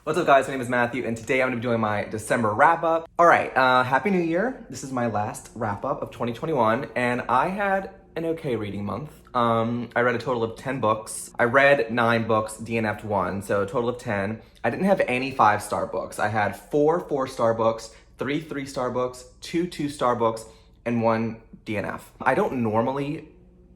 What's up guys, my name is Matthew and today I'm going to be doing my December wrap up. Alright, Happy New Year. This is my last wrap up of 2021 and I had an okay reading month. I read a total of 10 books. I read 9 books, DNF'd 1, so a total of 10. I didn't have any 5-star books. I had 4 4-star books, 3 3-star books, 2 2-star books, and 1 DNF. I don't normally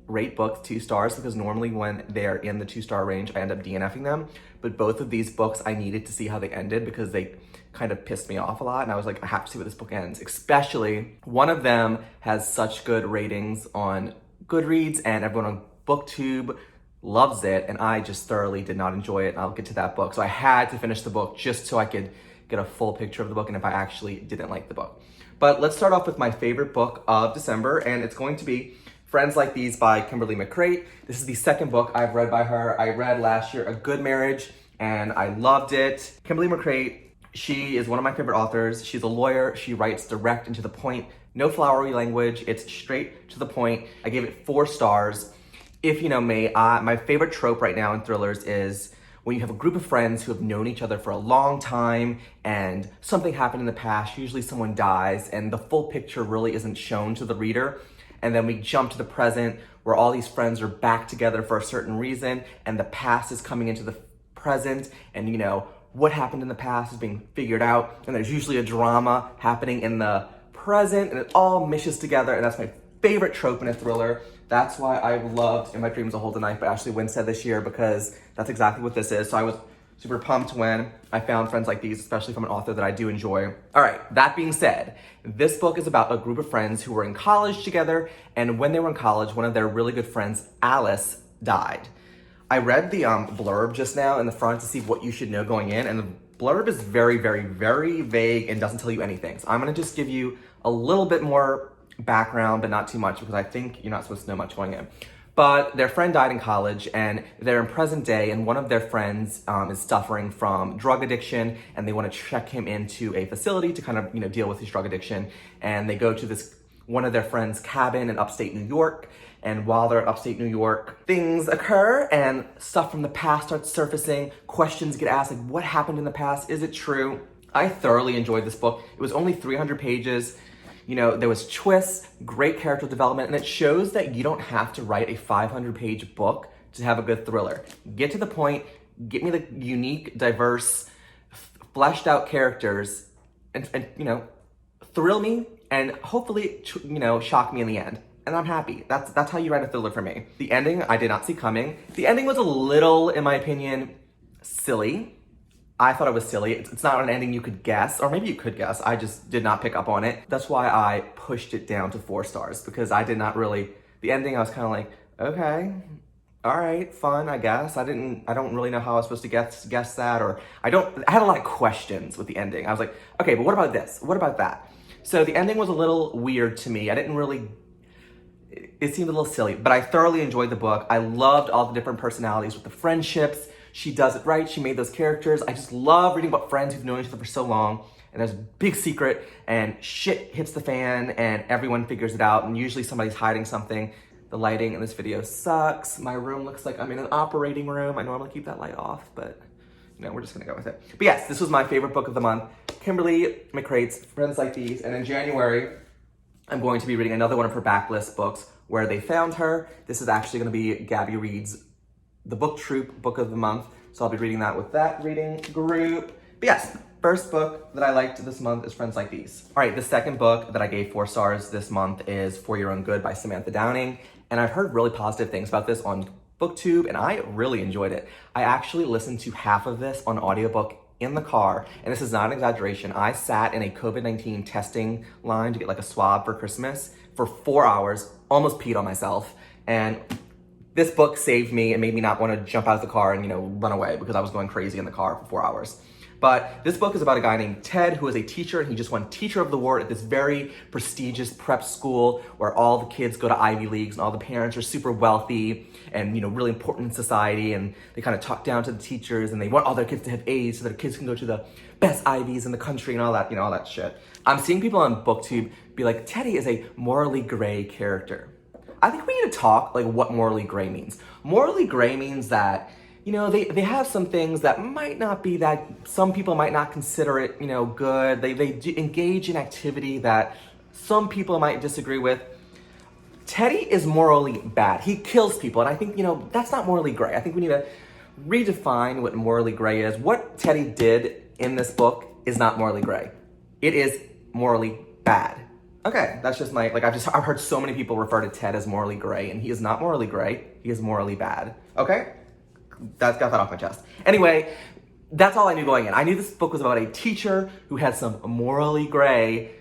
rate books 2 stars because normally when they're in the 2-star range, I end up DNFing them. But both of these books, I needed to see how they ended because they kind of pissed me off a lot. And I was like, I have to see what this book ends. Especially one of them has such good ratings on Goodreads and everyone on BookTube loves it. And I just thoroughly did not enjoy it. And I'll get to that book. So I had to finish the book just so I could get a full picture of the book and if I actually didn't like the book. But let's start off with my favorite book of December. And it's going to be Friends Like These by Kimberly McCreight. This is the second book I've read by her. I read last year A Good Marriage and I loved it. Kimberly McCreight, she is one of my favorite authors. She's a lawyer. She writes direct and to the point. No flowery language. It's straight to the point. I gave it 4 stars. If you know me, my favorite trope right now in thrillers is when you have a group of friends who have known each other for a long time and something happened in the past, usually someone dies, and the full picture really isn't shown to the reader. And then we jump to the present where all these friends are back together for a certain reason and the past is coming into the present and you know, what happened in the past is being figured out and there's usually a drama happening in the present and it all mishes together and that's my favorite trope in a thriller. That's why I loved In My Dreams a Hold the Knife by Ashley Winstead this year because that's exactly what this is. So I was super pumped when I found Friends Like These, especially from an author that I do enjoy. All right, that being said, this book is about a group of friends who were in college together, and when they were in college, one of their really good friends, Alice, died. I read the blurb just now in the front to see what you should know going in, and the blurb is very, very, very vague and doesn't tell you anything. So I'm gonna just give you a little bit more background, but not too much, because I think you're not supposed to know much going in. But their friend died in college and they're in present day and one of their friends is suffering from drug addiction and they want to check him into a facility to kind of, you know, deal with his drug addiction. And they go to this, one of their friends' cabin in upstate New York. And while they're in upstate New York, things occur and stuff from the past starts surfacing. Questions get asked like, what happened in the past? Is it true? I thoroughly enjoyed this book. It was only 300 pages. You know, there was twists, great character development, and it shows that you don't have to write a 500-page book to have a good thriller. Get to the point, get me the unique, diverse, fleshed out characters, and you know, thrill me, and hopefully, you know, shock me in the end. And I'm happy. That's how you write a thriller for me. The ending, I did not see coming. The ending was a little, in my opinion, silly. I thought it was silly. It's not an ending you could guess, or maybe you could guess. I just did not pick up on it. That's why I pushed it down to 4 stars because I did not really, the ending I was kind of like, okay, all right, fun, I guess. I don't really know how I was supposed to guess that, or I had a lot of questions with the ending. I was like, okay, but what about this? What about that? So the ending was a little weird to me. It seemed a little silly, but I thoroughly enjoyed the book. I loved all the different personalities with the friendships. She does it right. She made those characters. I just love reading about friends who've known each other for so long and there's a big secret and shit hits the fan and everyone figures it out and usually somebody's hiding something. The lighting in this video sucks. My room looks like I'm in an operating room. I normally keep that light off, but you know, we're just gonna go with it. But yes, this was my favorite book of the month. Kimberly McCreight's Friends Like These. And in January, I'm going to be reading another one of her backlist books, Where They Found Her. This is actually gonna be Gabby Reed's The Book Troop Book of the Month. So I'll be reading that with that reading group. But yes, first book that I liked this month is Friends Like These. All right, the second book that I gave 4 stars this month is For Your Own Good by Samantha Downing. And I've heard really positive things about this on BookTube and I really enjoyed it. I actually listened to half of this on audiobook in the car, and this is not an exaggeration. I sat in a COVID-19 testing line to get like a swab for Christmas for 4 hours, almost peed on myself. And this book saved me and made me not want to jump out of the car and, you know, run away because I was going crazy in the car for 4 hours. But this book is about a guy named Ted who is a teacher and he just won Teacher of the Award at this very prestigious prep school where all the kids go to Ivy Leagues and all the parents are super wealthy and, you know, really important in society and they kind of talk down to the teachers and they want all their kids to have A's so that their kids can go to the best Ivies in the country and all that, you know, all that shit. I'm seeing people on BookTube be like, Teddy is a morally gray character. I think we need to talk like what morally gray means. Morally gray means that they have some things that might not be that, some people might not consider it, good. They do engage in activity that some people might disagree with. Teddy is morally bad. He kills people, and I think, that's not morally gray. I think we need to redefine what morally gray is. What Teddy did in this book is not morally gray. It is morally bad. Okay, that's just I've heard so many people refer to Ted as morally gray, and he is not morally gray. He is morally bad. Okay? Got that off my chest. Anyway, that's all I knew going in. I knew this book was about a teacher who had some morally gray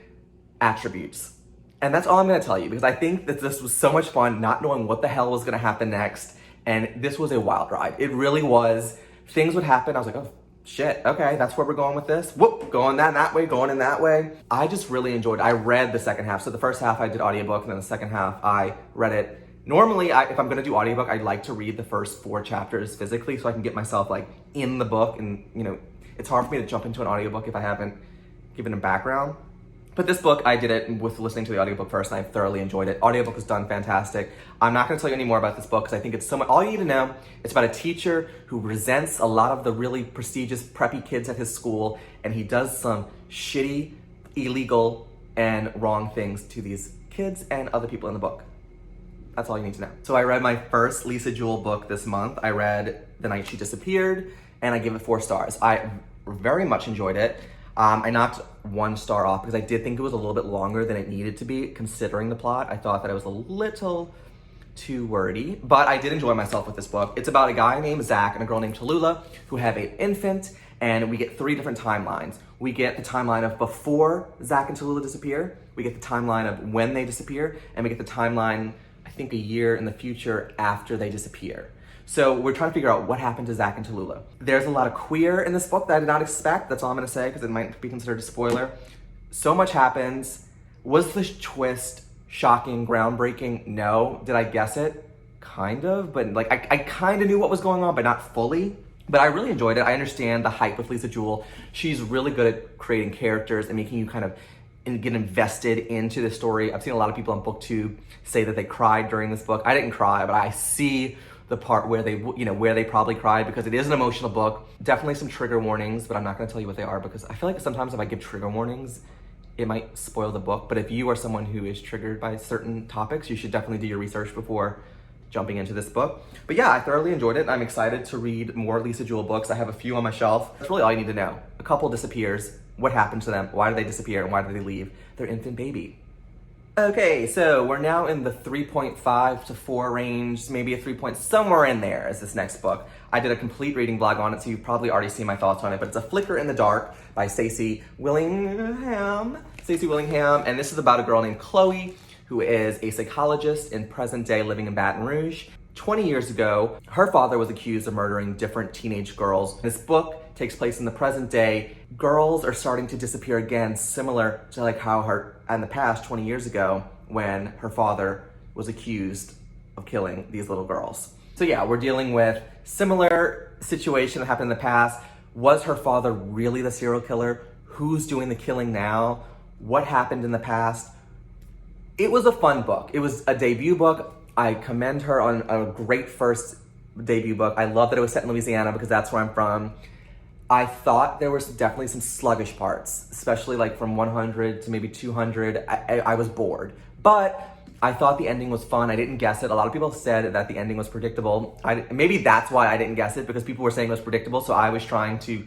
attributes. And that's all I'm gonna tell you, because I think that this was so much fun not knowing what the hell was gonna happen next. And this was a wild ride. It really was. Things would happen. I was like, oh shit, okay, that's where we're going with this. Whoop, going that way, going in that way. I just really enjoyed it. I read the second half. So the first half I did audiobook, and then the second half I read it. Normally, if I'm gonna do audiobook, I'd like to read the first 4 chapters physically so I can get myself in the book, and it's hard for me to jump into an audiobook if I haven't given a background. But this book, I did it with listening to the audiobook first, and I thoroughly enjoyed it. Audiobook was done fantastic. I'm not gonna tell you any more about this book because I think it's so much, all you need to know, it's about a teacher who resents a lot of the really prestigious preppy kids at his school, and he does some shitty, illegal, and wrong things to these kids and other people in the book. That's all you need to know. So I read my first Lisa Jewell book this month. I read The Night She Disappeared, and I gave it 4 stars. I very much enjoyed it. I knocked 1 star off because I did think it was a little bit longer than it needed to be, considering the plot. I thought that it was a little too wordy, but I did enjoy myself with this book. It's about a guy named Zach and a girl named Tallulah who have an infant, and we get 3 different timelines. We get the timeline of before Zach and Tallulah disappear, we get the timeline of when they disappear, and we get the timeline, I think, a year in the future after they disappear. So we're trying to figure out what happened to Zach and Tallulah. There's a lot of queer in this book that I did not expect. That's all I'm gonna say, because it might be considered a spoiler. So much happens. Was the twist shocking, groundbreaking? No. Did I guess it? Kind of, but I kind of knew what was going on, but not fully. But I really enjoyed it. I understand the hype with Lisa Jewell. She's really good at creating characters and making you kind of get invested into the story. I've seen a lot of people on BookTube say that they cried during this book. I didn't cry, but I see the part where they probably cried, because it is an emotional book. Definitely some trigger warnings, but I'm not gonna tell you what they are, because I feel like sometimes if I give trigger warnings, it might spoil the book. But if you are someone who is triggered by certain topics, you should definitely do your research before jumping into this book. But yeah, I thoroughly enjoyed it. I'm excited to read more Lisa Jewell books. I have a few on my shelf. That's really all you need to know. A couple disappears. What happened to them? Why did they disappear? And why did they leave their infant baby? Okay, so we're now in the 3.5 to 4 range, maybe a 3 point, somewhere in there is this next book. I did a complete reading vlog on it, so you've probably already seen my thoughts on it, but it's A Flicker in the Dark by Stacy Willingham. And this is about a girl named Chloe, who is a psychologist in present day living in Baton Rouge. 20 years ago, her father was accused of murdering different teenage girls. This book takes place in the present day. Girls are starting to disappear again, similar to how in the past, 20 years ago, when her father was accused of killing these little girls. So yeah, we're dealing with similar situation that happened in the past. Was her father really the serial killer? Who's doing the killing now? What happened in the past? It was a fun book. It was a debut book. I commend her on a great first debut book. I love that it was set in Louisiana because that's where I'm from. I thought there was definitely some sluggish parts, especially from 100 to maybe 200. I was bored, but I thought the ending was fun. I didn't guess it. A lot of people said that the ending was predictable. Maybe that's why I didn't guess it, because people were saying it was predictable, so I was trying to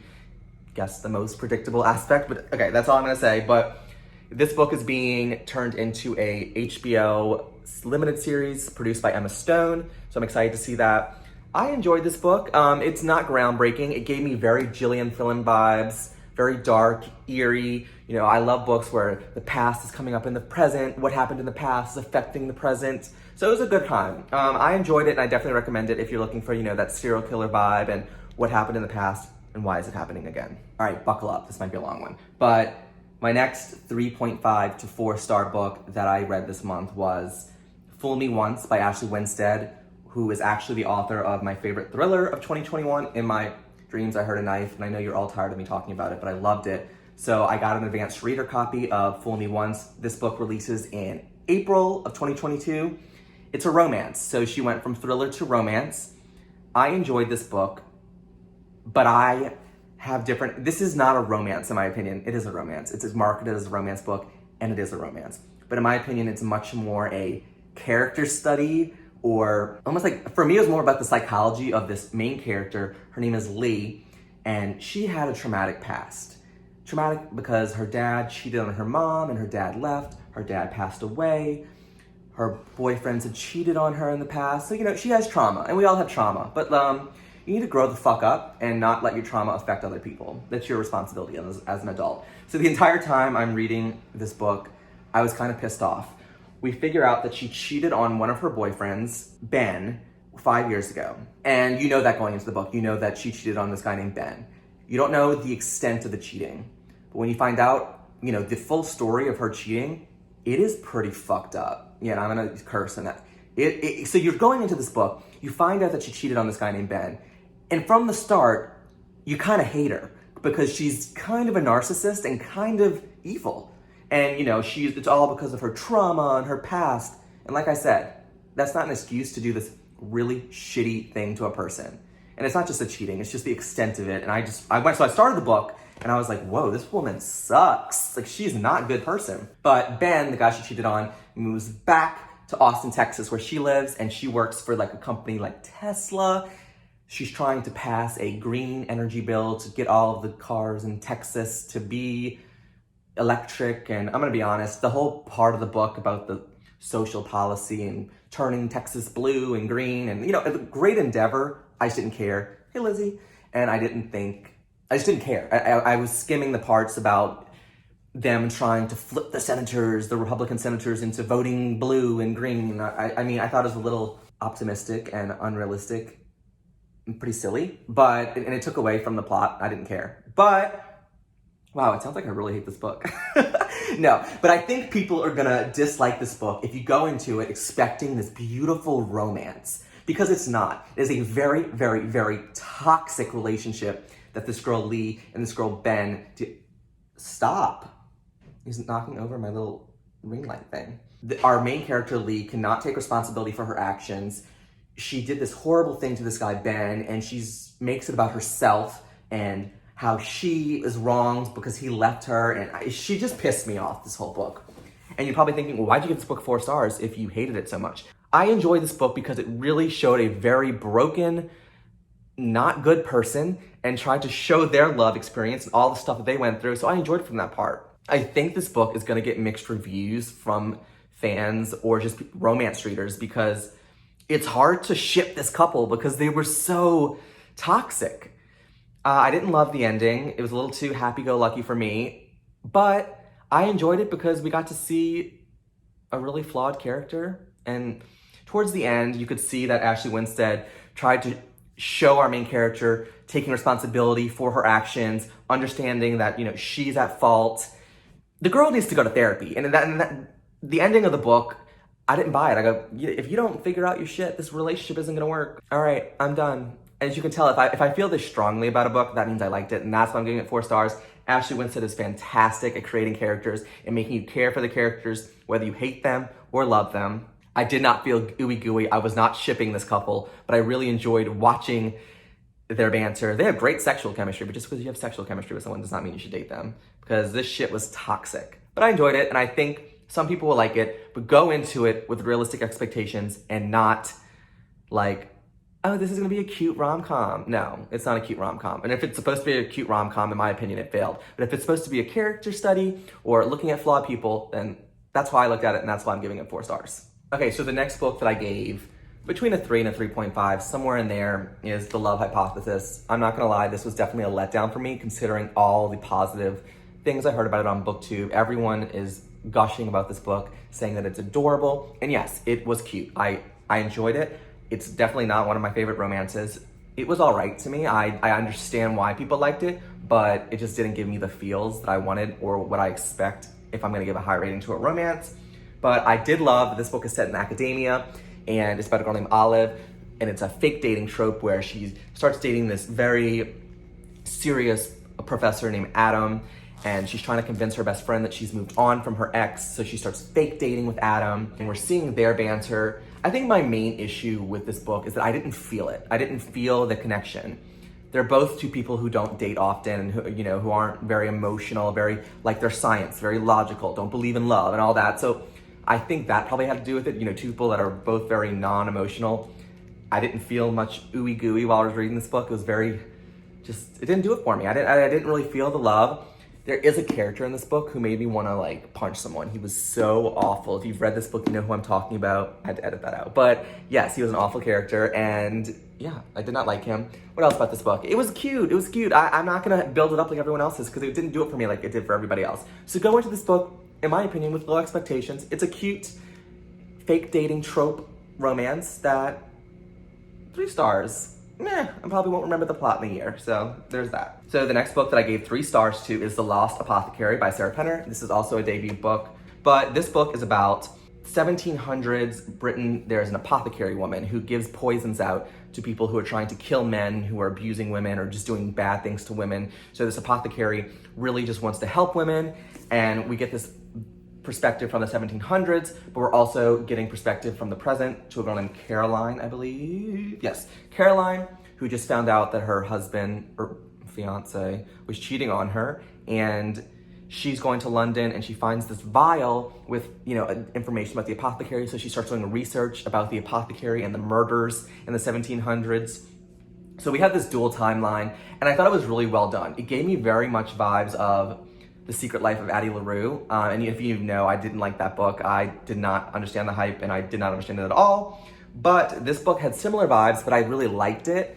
guess the most predictable aspect, but okay, that's all I'm gonna say. But this book is being turned into a HBO limited series produced by Emma Stone, so I'm excited to see that. I enjoyed this book. It's not groundbreaking. It gave me very Gillian Flynn vibes, very dark, eerie. I love books where the past is coming up in the present. What happened in the past is affecting the present. So it was a good time. I enjoyed it, and I definitely recommend it if you're looking for, that serial killer vibe and what happened in the past and why is it happening again. All right, buckle up. This might be a long one. But my next 3.5 to 4 star book that I read this month was Fool Me Once by Ashley Winstead, who is actually the author of my favorite thriller of 2021, In My Dreams I Heard a Knife, and I know you're all tired of me talking about it, but I loved it. So I got an advanced reader copy of Fool Me Once. This book releases in April of 2022. It's a romance, so she went from thriller to romance. I enjoyed this book but I have different, this is not a romance in my opinion. It is a romance. It's marketed as a romance book, and it is a romance. But in my opinion, it's much more a character study, or almost like, for me, it was more about the psychology of this main character. Her name is Lee, and she had a traumatic past. Traumatic because her dad cheated on her mom and her dad left. Her dad passed away. Her boyfriends had cheated on her in the past. So, you know, she has trauma, and we all have trauma. But you need to grow the fuck up and not let your trauma affect other people. That's your responsibility as an adult. So the entire time I'm reading this book, I was kind of pissed off. We figure out that she cheated on one of her boyfriends, Ben, 5 years ago. And you know that going into the book. You know that she cheated on this guy named Ben. You don't know the extent of the cheating. But when you find out, you know, the full story of her cheating, it is pretty fucked up. Yeah, and I'm gonna curse in that. So you're going into this book, you find out that she cheated on this guy named Ben. And from the start, you kind of hate her because she's kind of a narcissist and kind of evil. And, you know, it's all because of her trauma and her past. And like I said, that's not an excuse to do this really shitty thing to a person. And it's not just the cheating, it's just the extent of it. And I started the book and I was like, whoa, this woman sucks. Like, she's not a good person. But Ben, the guy she cheated on, moves back to Austin, Texas, where she lives, and she works for like a company like Tesla. She's trying to pass a green energy bill to get all of the cars in Texas to be electric. And I'm gonna be honest, the whole part of the book about the social policy and turning Texas blue and green and, you know, a great endeavor. I just didn't care. Hey, Lizzie. And I just didn't care. I was skimming the parts about them trying to flip the Republican senators into voting blue and green. I mean, I thought it was a little optimistic and unrealistic. Pretty silly, and it took away from the plot. I didn't care. But, wow, it sounds like I really hate this book. No, but I think people are gonna dislike this book if you go into it expecting this beautiful romance, because it's not. It is a very, very, very toxic relationship that this girl Lee and this girl Ben Stop. He's knocking over my little ring light thing. Our main character Lee cannot take responsibility for her actions. She did this horrible thing to this guy, Ben, and makes it about herself and how she is wronged because he left her, and she just pissed me off, this whole book. And you're probably thinking, well, why'd you give this book 4 stars if you hated it so much? I enjoyed this book because it really showed a very broken, not good person and tried to show their love experience and all the stuff that they went through, so I enjoyed it from that part. I think this book is gonna get mixed reviews from fans or just romance readers because it's hard to ship this couple because they were so toxic. I didn't love the ending. It was a little too happy-go-lucky for me, but I enjoyed it because we got to see a really flawed character. And towards the end, you could see that Ashley Winstead tried to show our main character taking responsibility for her actions, understanding that, you know, she's at fault. The girl needs to go to therapy. And the ending of the book, I didn't buy it. I go, if you don't figure out your shit, this relationship isn't gonna work. All right, I'm done. As you can tell, if I feel this strongly about a book, that means I liked it, and that's why I'm giving it 4 stars. Ashley Winstead is fantastic at creating characters and making you care for the characters, whether you hate them or love them. I did not feel ooey gooey. I was not shipping this couple, but I really enjoyed watching their banter. They have great sexual chemistry, but just because you have sexual chemistry with someone does not mean you should date them, because this shit was toxic. But I enjoyed it, and I think some people will like it, but go into it with realistic expectations and not like, oh, this is gonna be a cute rom-com. No, it's not a cute rom-com. And if it's supposed to be a cute rom-com, in my opinion, it failed. But if it's supposed to be a character study or looking at flawed people, then that's why I looked at it, and that's why I'm giving it 4 stars. Okay, so the next book that I gave between a 3 and a 3.5, somewhere in there, is The Love Hypothesis. I'm not gonna lie, this was definitely a letdown for me, considering all the positive things I heard about it on BookTube. Everyone is gushing about this book, saying that it's adorable. And yes, it was cute. I enjoyed it. It's definitely not one of my favorite romances. It was all right to me. I understand why people liked it, but it just didn't give me the feels that I wanted or what I expect if I'm gonna give a high rating to a romance. But I did love that this book is set in academia, and it's about a girl named Olive, and it's a fake dating trope where she starts dating this very serious professor named Adam, and she's trying to convince her best friend that she's moved on from her ex, so she starts fake dating with Adam, and we're seeing their banter. I think my main issue with this book is that I didn't feel it. I didn't feel the connection. they're both two people who don't date often and who, who aren't very emotional, very like their science, very logical, don't believe in love and all that. So I think that probably had to do with it. Two people that are both very non-emotional. I didn't feel much ooey gooey while I was reading this book. It was very, it didn't do it for me. I didn't really feel the love. There is a character in this book who made me want to like punch someone. He was so awful. If you've read this book, you know who I'm talking about. I had to edit that out. But yes, he was an awful character, and yeah, I did not like him. What else about this book? It was cute. It was cute. I'm not gonna build it up like everyone else's because it didn't do it for me like it did for everybody else. So go into this book, in my opinion, with low expectations. It's a cute, fake dating trope romance that 3 stars. I probably won't remember the plot in a year, so there's that. So the next book that I gave 3 stars to is The Lost Apothecary by Sarah Penner. This is also a debut book, but this book is about 1700s Britain. There's an apothecary woman who gives poisons out to people who are trying to kill men, who are abusing women or just doing bad things to women. So this apothecary really just wants to help women, and we get this perspective from the 1700s, but we're also getting perspective from the present to a girl named Caroline, I believe. Yes, Caroline, who just found out that her husband or fiance was cheating on her, and she's going to London and she finds this vial with, information about the apothecary. So she starts doing research about the apothecary and the murders in the 1700s. So we have this dual timeline, and I thought it was really well done. It gave me very much vibes of The Secret Life of Addie LaRue. And if you know, I didn't like that book. I did not understand the hype, and I did not understand it at all. But this book had similar vibes, but I really liked it.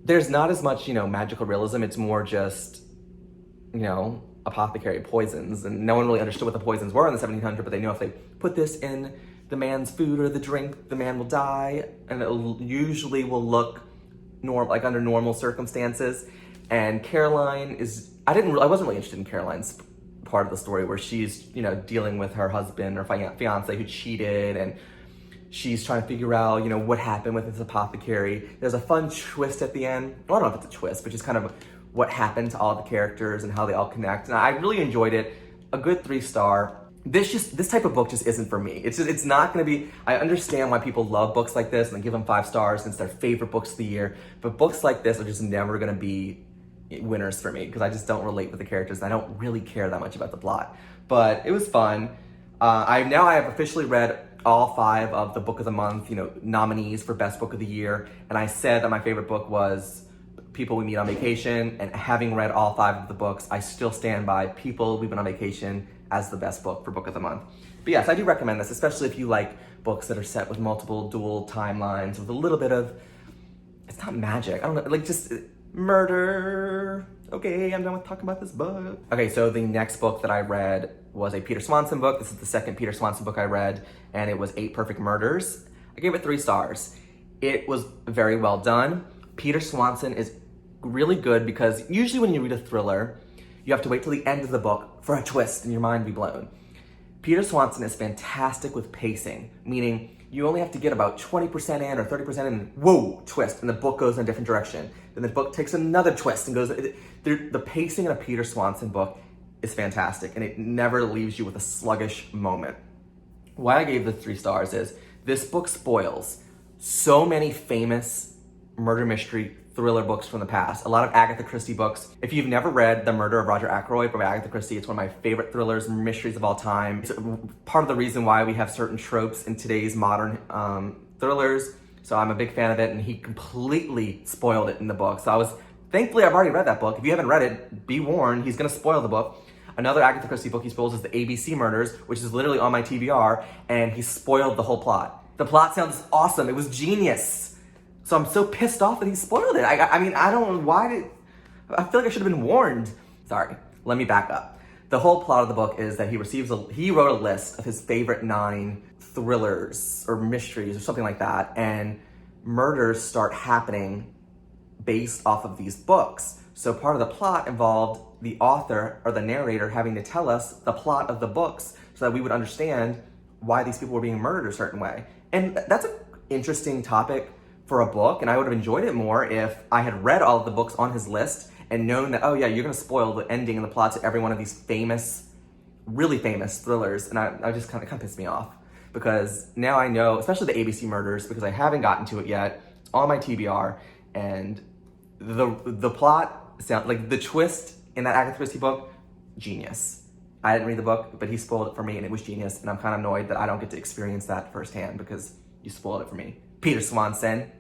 There's not as much, magical realism. It's more just, apothecary poisons. And no one really understood what the poisons were in the 1700s, but they know if they put this in the man's food or the drink, the man will die. And it usually will look like under normal circumstances. And Caroline is, I wasn't really interested in Caroline's part of the story where she's, dealing with her husband or fiance who cheated, and she's trying to figure out, what happened with this apothecary. There's a fun twist at the end. Well, I don't know if it's a twist, but just kind of what happened to all the characters and how they all connect. And I really enjoyed it. A good 3-star. This type of book just isn't for me. It's not gonna be, I understand why people love books like this and they give them 5 stars and it's their favorite books of the year, but books like this are just never gonna be winners for me because I just don't relate with the characters and I don't really care that much about the plot. But it was fun. I have officially read all 5 of the book of the month, nominees for best book of the year, and I said that my favorite book was People We Meet on Vacation, and having read all 5 of the books, I still stand by People We've Been on Vacation as the best book for book of the month. But yes, I do recommend this, especially if you like books that are set with multiple dual timelines with a little bit of, it's not magic, I don't know, like just murder. Okay, I'm done with talking about this book. Okay, so the next book that I read was a Peter Swanson book. This is the second Peter Swanson book I read, and it was 8 Perfect Murders. I gave it 3 stars. It was very well done. Peter Swanson is really good because usually when you read a thriller, you have to wait till the end of the book for a twist and your mind be blown. Peter Swanson is fantastic with pacing, meaning you only have to get about 20% in or 30% in, whoa, twist, and the book goes in a different direction. Then the book takes another twist and goes, the pacing in a Peter Swanson book is fantastic, and it never leaves you with a sluggish moment. Why I gave this 3 stars is this book spoils so many famous murder mystery thriller books from the past. A lot of Agatha Christie books. If you've never read The Murder of Roger Ackroyd by Agatha Christie, it's one of my favorite thrillers and mysteries of all time. It's part of the reason why we have certain tropes in today's modern thrillers. So I'm a big fan of it, and he completely spoiled it in the book. So thankfully I've already read that book. If you haven't read it, be warned, he's gonna spoil the book. Another Agatha Christie book he spoils is the ABC Murders, which is literally on my TBR, and he spoiled the whole plot. The plot sounds awesome, it was genius. So I'm so pissed off that he spoiled it. I mean, I don't know why I feel like I should have been warned. Sorry, let me back up. The whole plot of the book is that he wrote a list of his favorite 9 thrillers or mysteries or something like that, and murders start happening based off of these books. So part of the plot involved the author or the narrator having to tell us the plot of the books so that we would understand why these people were being murdered a certain way. And that's an interesting topic for a book, and I would have enjoyed it more if I had read all of the books on his list and known that, oh yeah, you're gonna spoil the ending and the plots of every one of these famous, really famous thrillers, and I just kind of pissed me off. Because now I know, especially the ABC Murders, because I haven't gotten to it yet, it's on my TBR, and The plot sound like the twist in that Agatha Christie book, genius. I didn't read the book, but he spoiled it for me and it was genius. And I'm kind of annoyed that I don't get to experience that firsthand because you spoiled it for me. Peter Swanson.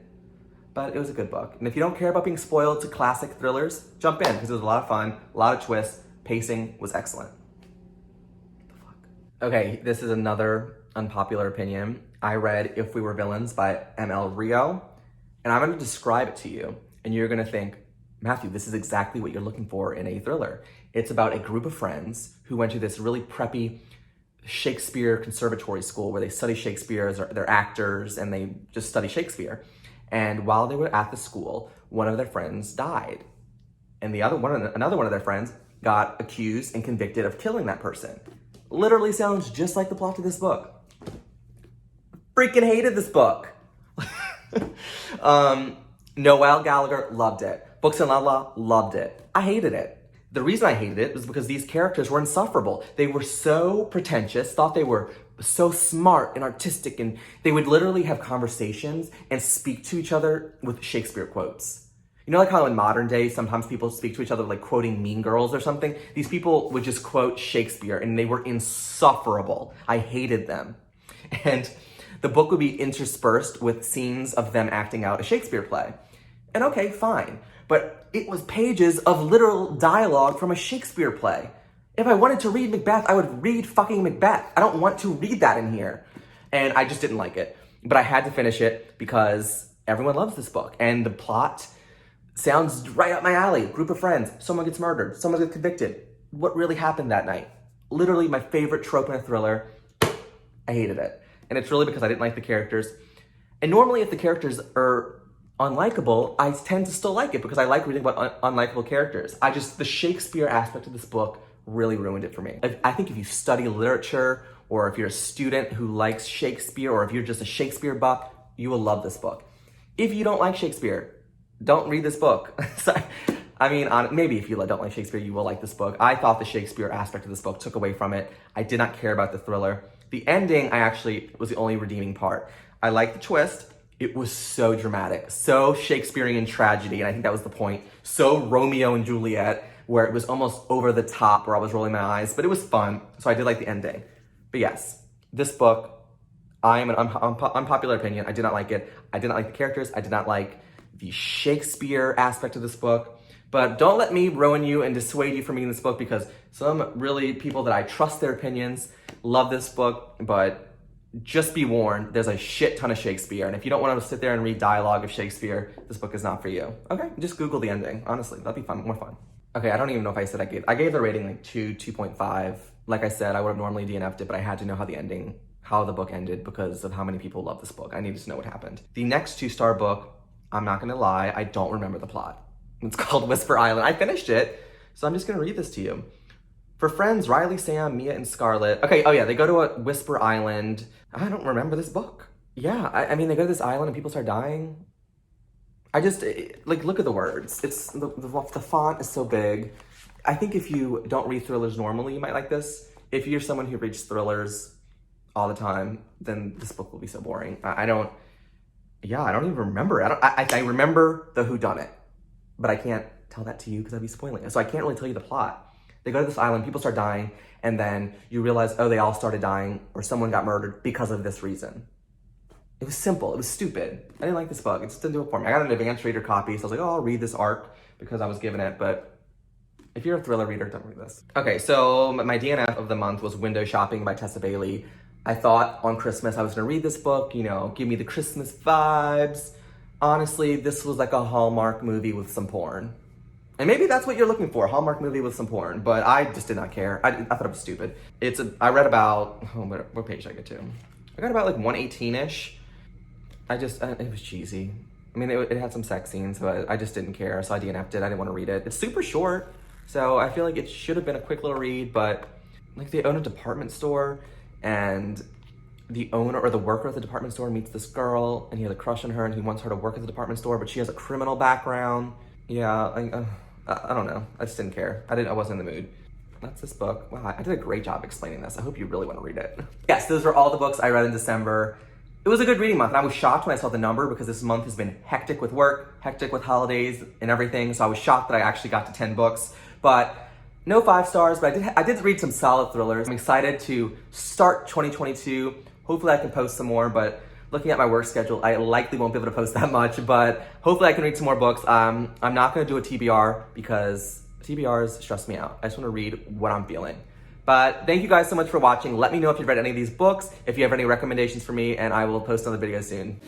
But it was a good book. And if you don't care about being spoiled to classic thrillers, jump in because it was a lot of fun, a lot of twists. Pacing was excellent. What the fuck? Okay, this is another unpopular opinion. I read If We Were Villains by M.L. Rio, and I'm gonna describe it to you, and you're gonna think, Matthew, this is exactly what you're looking for in a thriller. It's about a group of friends who went to this really preppy Shakespeare conservatory school where they study Shakespeare, they're actors, and they just study Shakespeare. And while they were at the school, one of their friends died. And another one of their friends got accused and convicted of killing that person. Literally sounds just like the plot to this book. Freaking hated this book. Noel Gallagher loved it. Books and Lala loved it. I hated it. The reason I hated it was because these characters were insufferable. They were so pretentious, thought they were so smart and artistic, and they would literally have conversations and speak to each other with Shakespeare quotes. You know, like how in modern day, sometimes people speak to each other like quoting Mean Girls or something? These people would just quote Shakespeare and they were insufferable. I hated them. And the book would be interspersed with scenes of them acting out a Shakespeare play. And okay, fine. But it was pages of literal dialogue from a Shakespeare play. If I wanted to read Macbeth, I would read fucking Macbeth. I don't want to read that in here. And I just didn't like it. But I had to finish it because everyone loves this book. And the plot sounds right up my alley. Group of friends, someone gets murdered, someone gets convicted. What really happened that night? Literally my favorite trope in a thriller. I hated it. And it's really because I didn't like the characters. And normally if the characters are unlikable, I tend to still like it because I like reading about unlikable characters. The Shakespeare aspect of this book really ruined it for me. I think if you study literature, or if you're a student who likes Shakespeare, or if you're just a Shakespeare buff, you will love this book. If you don't like Shakespeare, don't read this book. Maybe if you don't like Shakespeare, you will like this book. I thought the Shakespeare aspect of this book took away from it. I did not care about the thriller. The ending, was the only redeeming part. I liked the twist. It was so dramatic, so Shakespearean tragedy, and I think that was the point. So Romeo and Juliet, where it was almost over the top, where I was rolling my eyes, but it was fun, so I did like the ending. But yes, this book, I am an unpopular opinion. I did not like it. I did not like the characters. I did not like the Shakespeare aspect of this book. But don't let me ruin you and dissuade you from reading this book, because some really people that I trust their opinions love this book, but just be warned, there's a shit ton of Shakespeare, and if you don't want to sit there and read dialogue of Shakespeare, this book is not for you. Okay, just Google the ending. Honestly, that'd be fun, more fun. Okay, I don't even know if I said I gave the rating like 2.5. Like I said, I would have normally DNF'd it, but I had to know how the book ended because of how many people love this book. I needed to know what happened. The next 2-star book, I'm not gonna lie, I don't remember the plot. It's called Whisper Island. I finished it, so I'm just gonna read this to you. For friends, Riley, Sam, Mia, and Scarlett. Okay, oh yeah, they go to a Whisper Island. I don't remember this book. Yeah, I mean, they go to this island and people start dying. Look at the words. It's, the font is so big. I think if you don't read thrillers normally, you might like this. If you're someone who reads thrillers all the time, then this book will be so boring. I don't even remember. I remember the whodunit, but I can't tell that to you because I'd be spoiling it. So I can't really tell you the plot. They go to this island, people start dying, and then you realize, oh, they all started dying, or someone got murdered because of this reason. It was simple, it was stupid. I didn't like this book, it just didn't do it for me. I got an advanced reader copy, so I was like, oh, I'll read this arc because I was given it, but if you're a thriller reader, don't read this. Okay, so my DNF of the month was Window Shopping by Tessa Bailey. I thought on Christmas I was gonna read this book, give me the Christmas vibes. Honestly, this was like a Hallmark movie with some porn. And maybe that's what you're looking for, a Hallmark movie with some porn, but I just did not care. I thought it was stupid. I read about, what page did I get to? I got about like 118-ish. It was cheesy. I mean, it had some sex scenes, but I just didn't care, so I DNF'd it. I didn't want to read it. It's super short, so I feel like it should have been a quick little read, but like they own a department store, and the owner or the worker at the department store meets this girl, and he has a crush on her, and he wants her to work at the department store, but she has a criminal background. Yeah, I don't know. I just didn't care. I wasn't in the mood. That's this book. Wow, I did a great job explaining this. I hope you really want to read it. Yes, those are all the books I read in December. it was a good reading month, and I was shocked when I saw the number because this month has been hectic with work, hectic with holidays and everything, so I was shocked that I actually got to 10 books. But no 5 stars, but I did read some solid thrillers. I'm excited to start 2022. Hopefully I can post some more, but looking at my work schedule, I likely won't be able to post that much, but hopefully I can read some more books. I'm not gonna do a TBR because TBRs stress me out. I just wanna read what I'm feeling. But thank you guys so much for watching. Let me know if you've read any of these books, if you have any recommendations for me, and I will post another video soon.